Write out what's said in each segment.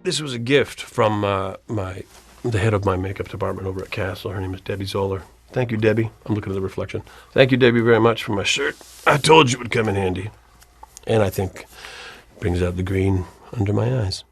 This was a gift from the head of my makeup department over at Castle. Her name is Debbie Zoller. Thank you, Debbie. I'm looking at the reflection. Thank you, Debbie, very much for my shirt. I told you it would come in handy. And I think it brings out the green under my eyes.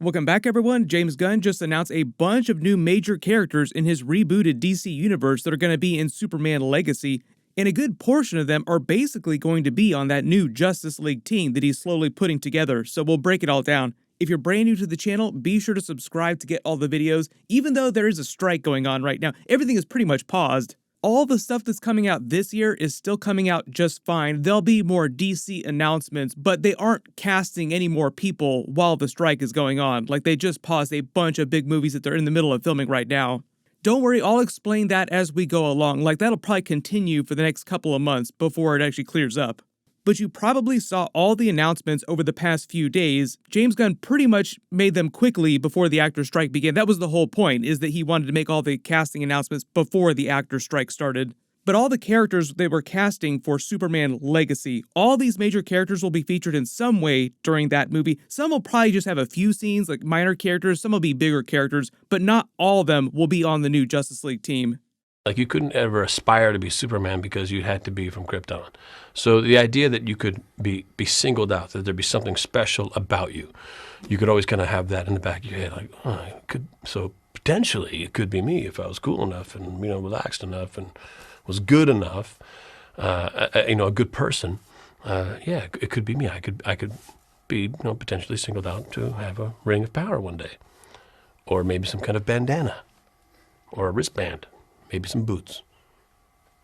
Welcome back, everyone. James Gunn just announced a bunch of new major characters in his rebooted DC universe that are going to be in Superman Legacy, and a good portion of them are basically going to be on that new Justice League team that he's slowly putting together, so we'll break it all down. If you're brand new to the channel, be sure to subscribe to get all the videos. Even though there is a strike going on right now, everything is pretty much paused. All the stuff that's coming out this year is still coming out just fine. There'll be more DC announcements, but they aren't casting any more people while the strike is going on. Like, they just paused a bunch of big movies that they're in the middle of filming right now. Don't worry, I'll explain that as we go along. Like, that'll probably continue for the next couple of months before it actually clears up. But you probably saw all the announcements over the past few days. James Gunn pretty much made them quickly before the actor strike began. That was the whole point, is that he wanted to make all the casting announcements before the actor strike started. But all the characters they were casting for Superman Legacy, all these major characters will be featured in some way during that movie. Some will probably just have a few scenes, like minor characters. Some will be bigger characters, but not all of them will be on the new Justice League team. Like, you couldn't ever aspire to be Superman because you had to be from Krypton. So the idea that you could be singled out, that there'd be something special about you, you could always kind of have that in the back of your head. Like, oh, so potentially it could be me if I was cool enough and, relaxed enough and was good enough, a good person. Yeah, it could be me. I could be, potentially singled out to have a ring of power one day, or maybe some kind of bandana, or a wristband. Maybe some boots.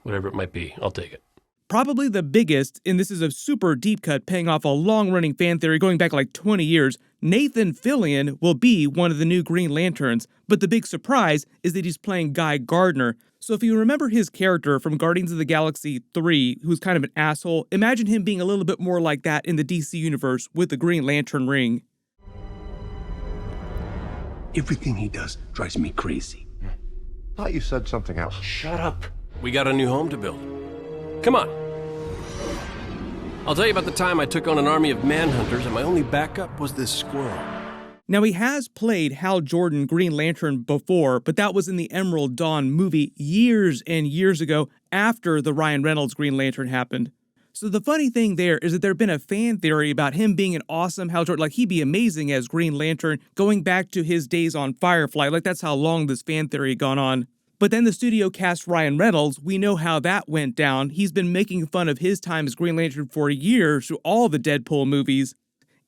Whatever it might be, I'll take it. Probably the biggest, and this is a super deep cut paying off a long-running fan theory going back like 20 years, Nathan Fillion will be one of the new Green Lanterns, but the big surprise is that he's playing Guy Gardner. So if you remember his character from Guardians of the Galaxy 3, who's kind of an asshole, imagine him being a little bit more like that in the DC universe with the Green Lantern ring. Everything he does drives me crazy. Thought you said something else. Shut up. We got a new home to build. Come on. I'll tell you about the time I took on an army of manhunters and my only backup was this squirrel. Now, he has played Hal Jordan Green Lantern before, but that was in the Emerald Dawn movie years and years ago after the Ryan Reynolds Green Lantern happened. So the funny thing there is that there had been a fan theory about him being an awesome Hal Jordan, like he'd be amazing as Green Lantern, going back to his days on Firefly, like that's how long this fan theory had gone on. But then the studio cast Ryan Reynolds. We know how that went down. He's been making fun of his time as Green Lantern for years through all the Deadpool movies.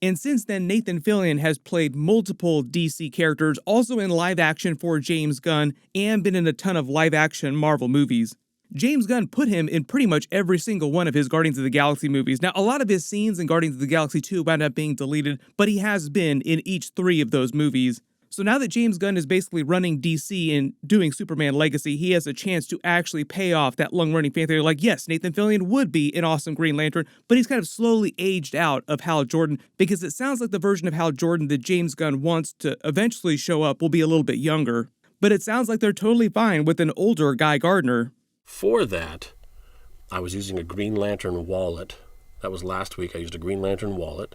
And since then, Nathan Fillion has played multiple DC characters, also in live action for James Gunn, and been in a ton of live action Marvel movies. James Gunn put him in pretty much every single one of his Guardians of the Galaxy movies. Now, a lot of his scenes in Guardians of the Galaxy 2 wound up being deleted, but he has been in each 3 of those movies. So now that James Gunn is basically running DC and doing Superman Legacy, he has a chance to actually pay off that long-running fan theory. Like, yes, Nathan Fillion would be an awesome Green Lantern, but he's kind of slowly aged out of Hal Jordan, because it sounds like the version of Hal Jordan that James Gunn wants to eventually show up will be a little bit younger. But it sounds like they're totally fine with an older Guy Gardner. For that, I was using a Green Lantern wallet. That was last week. I used a Green Lantern wallet.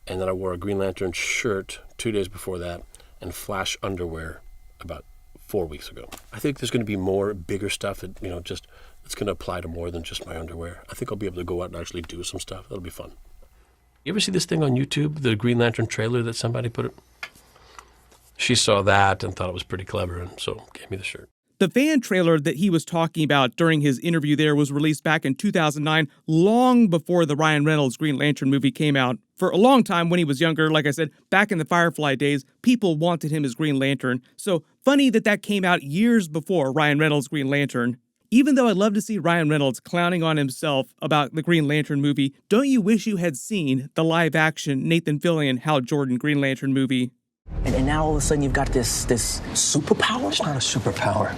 And then I wore a Green Lantern shirt 2 days before that, and Flash underwear about 4 weeks ago. I think there's going to be more bigger stuff that, it's going to apply to more than just my underwear. I think I'll be able to go out and actually do some stuff. That'll be fun. You ever see this thing on YouTube, the Green Lantern trailer that somebody put it? She saw that and thought it was pretty clever, and so gave me the shirt. The fan trailer that he was talking about during his interview there was released back in 2009, long before the Ryan Reynolds Green Lantern movie came out. For a long time when he was younger, like I said, back in the Firefly days, people wanted him as Green Lantern. So funny that that came out years before Ryan Reynolds Green Lantern. Even though I'd love to see Ryan Reynolds clowning on himself about the Green Lantern movie, don't you wish you had seen the live-action Nathan Fillion Hal Jordan Green Lantern movie? And now all of a sudden you've got this superpower? It's not a superpower.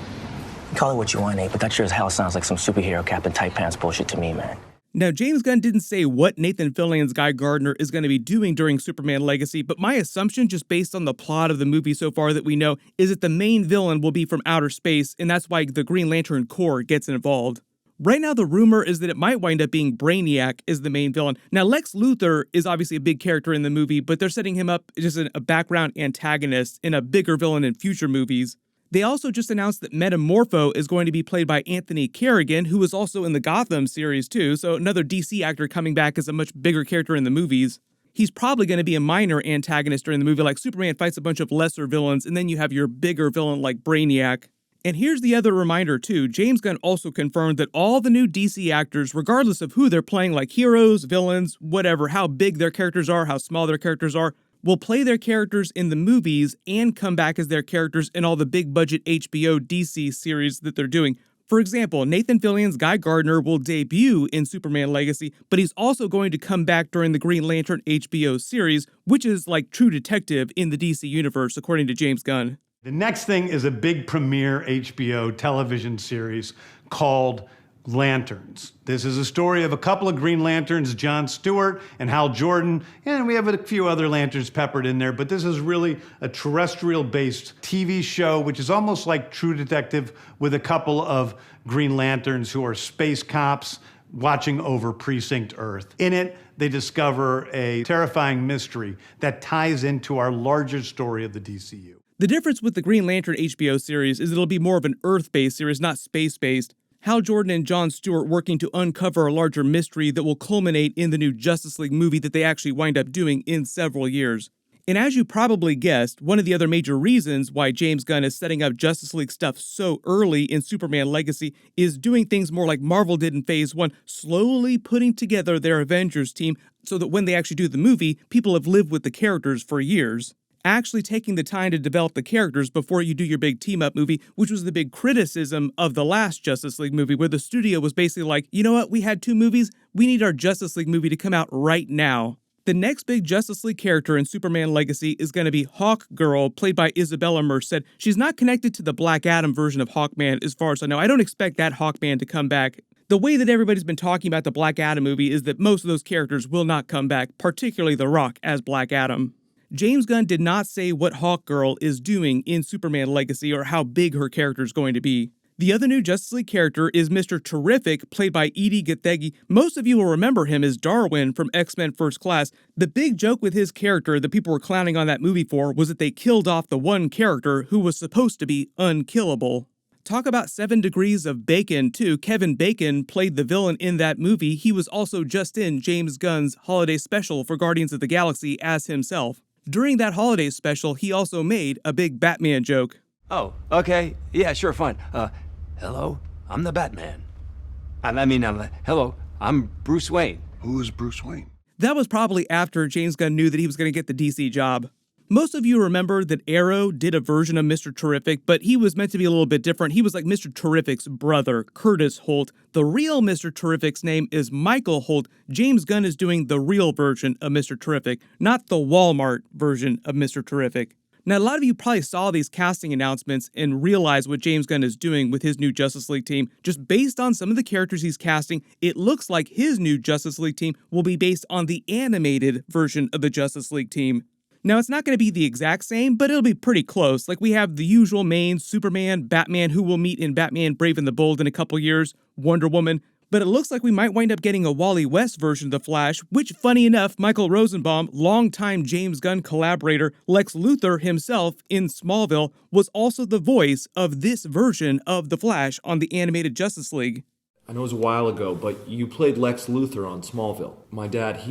Call it what you want, Nate, but that sure as hell sounds like some superhero cap and tight pants bullshit to me, man. Now, James Gunn didn't say what Nathan Fillion's Guy Gardner is going to be doing during Superman Legacy, but my assumption, just based on the plot of the movie so far that we know, is that the main villain will be from outer space, and that's why the Green Lantern Corps gets involved. Right now, the rumor is that it might wind up being Brainiac as the main villain. Now, Lex Luthor is obviously a big character in the movie, but they're setting him up as just a background antagonist and a bigger villain in future movies. They also just announced that Metamorpho is going to be played by Anthony Carrigan, who was also in the Gotham series too, so another DC actor coming back as a much bigger character in the movies. He's probably going to be a minor antagonist during the movie, like Superman fights a bunch of lesser villains, and then you have your bigger villain like Brainiac. And here's the other reminder too, James Gunn also confirmed that all the new DC actors, regardless of who they're playing, like heroes, villains, whatever, how big their characters are, how small their characters are, will play their characters in the movies and come back as their characters in all the big budget HBO DC series that they're doing. For example, Nathan Fillion's Guy Gardner will debut in Superman Legacy, but he's also going to come back during the Green Lantern HBO series, which is like True Detective in the DC universe, according to James Gunn. The next thing is a big premiere HBO television series called Lanterns. This is a story of a couple of Green Lanterns, John Stewart and Hal Jordan, and we have a few other lanterns peppered in there, but this is really a terrestrial-based TV show, which is almost like True Detective with a couple of Green Lanterns who are space cops watching over Precinct Earth. In it, they discover a terrifying mystery that ties into our larger story of the DCU. The difference with the Green Lantern HBO series is it'll be more of an Earth-based series, not space-based. Hal Jordan and John Stewart working to uncover a larger mystery that will culminate in the new Justice League movie that they actually wind up doing in several years. And as you probably guessed, one of the other major reasons why James Gunn is setting up Justice League stuff so early in Superman Legacy is doing things more like Marvel did in Phase 1, slowly putting together their Avengers team so that when they actually do the movie, people have lived with the characters for years. Actually taking the time to develop the characters before you do your big team-up movie, which was the big criticism of the last Justice League movie, where the studio was basically like, you know what, we had 2 movies, we need our Justice League movie to come out right now. The next big Justice League character in Superman Legacy is going to be Hawkgirl, played by Isabella Merced. She's not connected to the Black Adam version of Hawkman, as far as I know. I don't expect that Hawkman to come back. The way that everybody's been talking about the Black Adam movie is that most of those characters will not come back, particularly The Rock as Black Adam. James Gunn did not say what Hawkgirl is doing in Superman Legacy or how big her character is going to be. The other new Justice League character is Mr. Terrific, played by Edie Gathegi. Most of you will remember him as Darwin from X-Men First Class. The big joke with his character that people were clowning on that movie for was that they killed off the one character who was supposed to be unkillable. Talk about 7 degrees of bacon, too. Kevin Bacon played the villain in that movie. He was also just in James Gunn's holiday special for Guardians of the Galaxy as himself. During that holiday special, he also made a big Batman joke. Oh, okay. Yeah, sure, fine. Hello, I'm the Batman. Hello, I'm Bruce Wayne. Who is Bruce Wayne? That was probably after James Gunn knew that he was going to get the DC job. Most of you remember that Arrow did a version of Mr. Terrific, but he was meant to be a little bit different. He was like Mr. Terrific's brother, Curtis Holt. The real Mr. Terrific's name is Michael Holt. James Gunn is doing the real version of Mr. Terrific, not the Walmart version of Mr. Terrific. Now, a lot of you probably saw these casting announcements and realized what James Gunn is doing with his new Justice League team. Just based on some of the characters he's casting, it looks like his new Justice League team will be based on the animated version of the Justice League team. Now, it's not going to be the exact same, but it'll be pretty close. Like, we have the usual main, Superman, Batman, who we'll meet in Batman Brave and the Bold in a couple years, Wonder Woman. But it looks like we might wind up getting a Wally West version of The Flash, which, funny enough, Michael Rosenbaum, longtime James Gunn collaborator, Lex Luthor himself in Smallville, was also the voice of this version of The Flash on the animated Justice League. I know it was a while ago, but you played Lex Luthor on Smallville. My dad,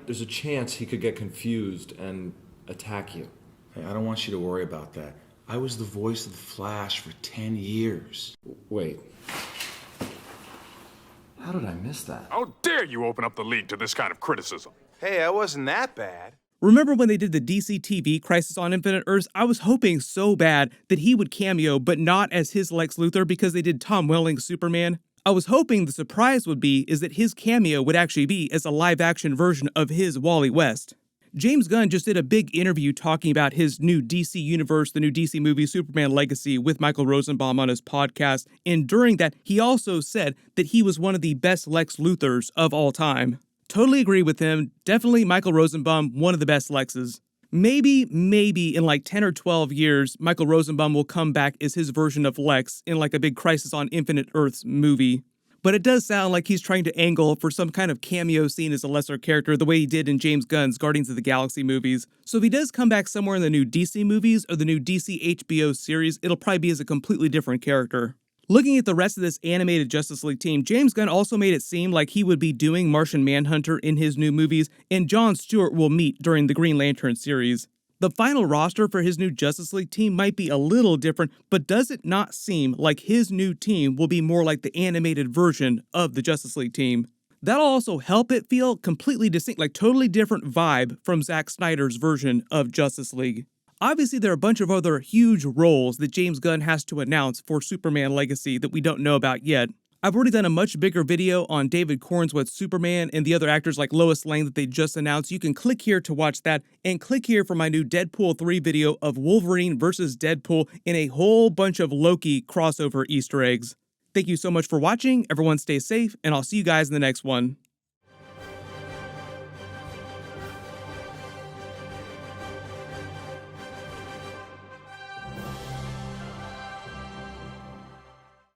there's a chance he could get confused and attack you. Hey, I don't want you to worry about that. I was the voice of the Flash for 10 years. Wait. How did I miss that? How dare you open up the league to this kind of criticism? Hey, I wasn't that bad. Remember when they did the DC TV Crisis on Infinite Earths? I was hoping so bad that he would cameo, but not as his Lex Luthor because they did Tom Welling's Superman. I was hoping the surprise would be is that his cameo would actually be as a live-action version of his Wally West. James Gunn just did a big interview talking about his new DC universe, the new DC movie Superman Legacy with Michael Rosenbaum on his podcast, and during that, he also said that he was one of the best Lex Luthors of all time. Totally agree with him. Definitely Michael Rosenbaum, one of the best Lexes. Maybe in like 10 or 12 years, Michael Rosenbaum will come back as his version of Lex in like a big Crisis on Infinite Earths movie. but it does sound like he's trying to angle for some kind of cameo scene as a lesser character the way he did in James Gunn's Guardians of the Galaxy movies. So if he does come back somewhere in the new DC movies or the new DC HBO series, it'll probably be as a completely different character. Looking at the rest of this animated Justice League team, James Gunn also made it seem like he would be doing Martian Manhunter in his new movies, and Jon Stewart will meet during the Green Lantern series. The final roster for his new Justice League team might be a little different, but does it not seem like his new team will be more like the animated version of the Justice League team? That'll also help it feel completely distinct, like totally different vibe from Zack Snyder's version of Justice League. Obviously, there are a bunch of other huge roles that James Gunn has to announce for Superman Legacy that we don't know about yet. I've already done a much bigger video on David Cornsweet's Superman and the other actors like Lois Lane that they just announced. You can click here to watch that, and click here for my new Deadpool 3 video of Wolverine versus Deadpool and a whole bunch of Loki crossover Easter eggs. Thank you so much for watching, everyone stay safe, and I'll see you guys in the next one.